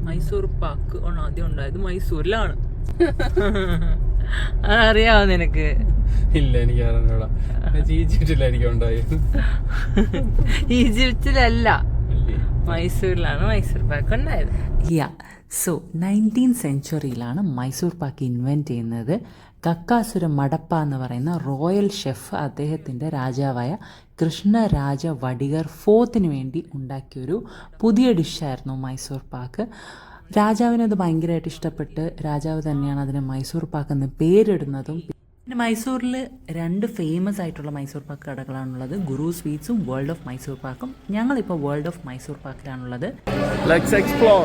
മൈസൂർ പാക്ക് ആണ് ആദ്യം ഉണ്ടായത് മൈസൂരിലാണ്. അതറിയാവോ നിനക്ക്? ഇല്ല, എനിക്ക് അറിഞ്ഞൂടാ. ഈജിപ്തിലായിരിക്കും ഉണ്ടായത്. ഈജിപ്തിലല്ല, മൈസൂരിലാണ് മൈസൂർ പാക്ക് ഉണ്ടായത്. സോ 19th സെഞ്ച്വറിയിലാണ് മൈസൂർ പാക്ക് ഇൻവെൻറ്റ് ചെയ്യുന്നത്. കക്കാസുര മടപ്പ എന്ന് പറയുന്ന റോയൽ ഷെഫ് അദ്ദേഹത്തിൻ്റെ രാജാവായ കൃഷ്ണരാജ വടികർ ഫോർത്തിന് വേണ്ടി ഉണ്ടാക്കിയൊരു പുതിയ ഡിഷായിരുന്നു മൈസൂർ പാക്ക്. രാജാവിനത് ഭയങ്കരമായിട്ട് ഇഷ്ടപ്പെട്ട് രാജാവ് തന്നെയാണ് അതിന് മൈസൂർ പാക്ക് എന്ന് പേരിടുന്നതും. പിന്നെ മൈസൂരിൽ 2 ഫേമസ് ആയിട്ടുള്ള മൈസൂർ പാക്ക് കടകളാണുള്ളത്, ഗുരു സ്വീറ്റ്സും വേൾഡ് ഓഫ് മൈസൂർ പാക്കും. ഞങ്ങളിപ്പോൾ വേൾഡ് ഓഫ് മൈസൂർ പാക്കിലാണുള്ളത്. Let's explore.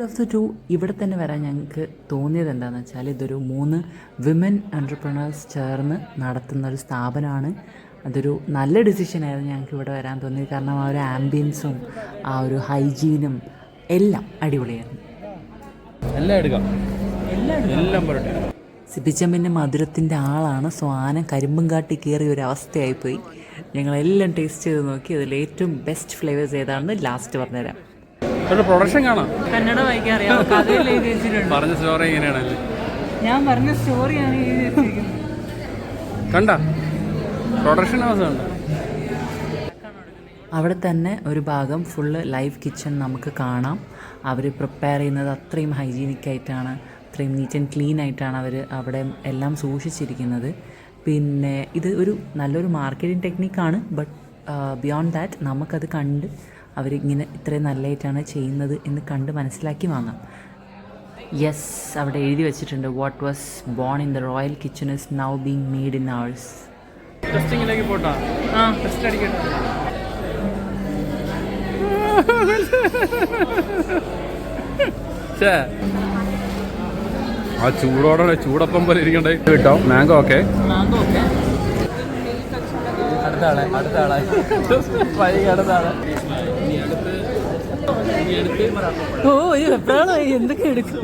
ഓഫ് ദ 2 ഇവിടെ തന്നെ വരാൻ ഞങ്ങൾക്ക് തോന്നിയത് എന്താണെന്ന് വെച്ചാൽ ഇതൊരു 3 വിമൻ എൻ്റർപ്രണേഴ്സ് ചേർന്ന് നടത്തുന്ന ഒരു സ്ഥാപനമാണ്. അതൊരു നല്ല ഡിസിഷനായിരുന്നു ഞങ്ങൾക്ക് ഇവിടെ വരാൻ തോന്നിയത്. കാരണം ആ ഒരു ആംബിയൻസും ആ ഒരു ഹൈജീനും എല്ലാം അടിപൊളിയായിരുന്നു. എല്ലാം എടുക്കാം, എല്ലാം പറയട്ടെ. സിബിച്ചമ്മിൻ്റെ മധുരത്തിൻ്റെ ആളാണ്. സോ ആന കരിമ്പും കാട്ടി കയറിയ ഒരു അവസ്ഥയായിപ്പോയി. ഞങ്ങളെല്ലാം ടേസ്റ്റ് ചെയ്ത് നോക്കി. അതിൽ ഏറ്റവും ബെസ്റ്റ് ഫ്ലേവേഴ്സ് ഏതാണെന്ന് ലാസ്റ്റ് പറഞ്ഞുതരാം. പ്രൊഡക്ഷൻ കാണാം. കന്നഡ വായിക്കാൻ അറിയാം, കഥയിൽ എഴുതി വെച്ചിട്ടുണ്ട്. പറഞ്ഞ സ്റ്റോറി എങ്ങനെയാണല്ലേ? ഞാൻ പറഞ്ഞ സ്റ്റോറിയാണ് എഴുതി വെച്ചിരിക്കുന്നത്. കണ്ട പ്രൊഡക്ഷൻ ഹൗസ് കണ്ട. അവിടെ തന്നെ ഒരു ഭാഗം ഫുള്ള് ലൈവ് കിച്ചൺ നമുക്ക് കാണാം. അവർ പ്രിപ്പയർ ചെയ്യുന്നത് അത്രയും ഹൈജീനിക്കായിട്ടാണ്, അത്രയും നീറ്റ് ആൻഡ് ക്ലീൻ ആയിട്ടാണ് അവർ അവിടെ എല്ലാം സൂക്ഷിച്ചിരിക്കുന്നത്. പിന്നെ ഇത് ഒരു നല്ലൊരു മാർക്കറ്റിംഗ് ടെക്നിക്കാണ്. ബട്ട് ബിയോണ്ട് ദാറ്റ് നമുക്കത് കണ്ട് അവരിങ്ങനെ ഇത്രയും നല്ലതായിട്ടാണ് ചെയ്യുന്നത് എന്ന് കണ്ട് മനസ്സിലാക്കി വാങ്ങാം. യെസ്, അവിടെ എഴുതി വെച്ചിട്ടുണ്ട്, what was born in the royal kitchen is now being made in ours. ടെസ്റ്റിംഗിലേക്ക് പോട്ടാ. ടെസ്റ്റ് അടിക്കട്ടെ. ആ ചൂടോടെ ചൂടപ്പം പോലെ ഇരിക്കണ്ടേ കേട്ടോ. മാംഗോ ഒക്കെ അടുത്ത ആളെ ഓ എപ്പോഴാണ് എന്തൊക്കെ എടുക്കും?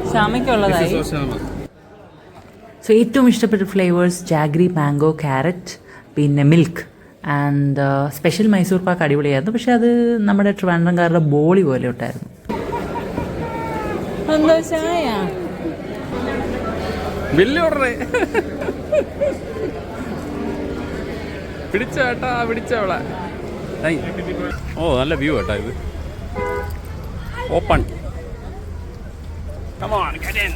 ക്ഷാമയ്ക്കുള്ളതായി. സോ ഏറ്റവും ഇഷ്ടപ്പെട്ട ഫ്ലേവേഴ്സ് ജാഗ്രി, മാംഗോ, ക്യാരറ്റ്, പിന്നെ milk and special Mysore pak അടിപൊളിയായിരുന്നു. പക്ഷെ അത് നമ്മുടെ ട്രിവാൻഡ്രംകാരുടെ ബോളി പോലെ ഉണ്ടായിരുന്നു. എന്താ ചായ ബില്ല് ഓർഡറേ പിടിച്ചേട്ടാ, പിടിച്ചവളെ. ഓ നല്ല വ്യൂ കേട്ടാ ഇത്. Open. Come on, get in.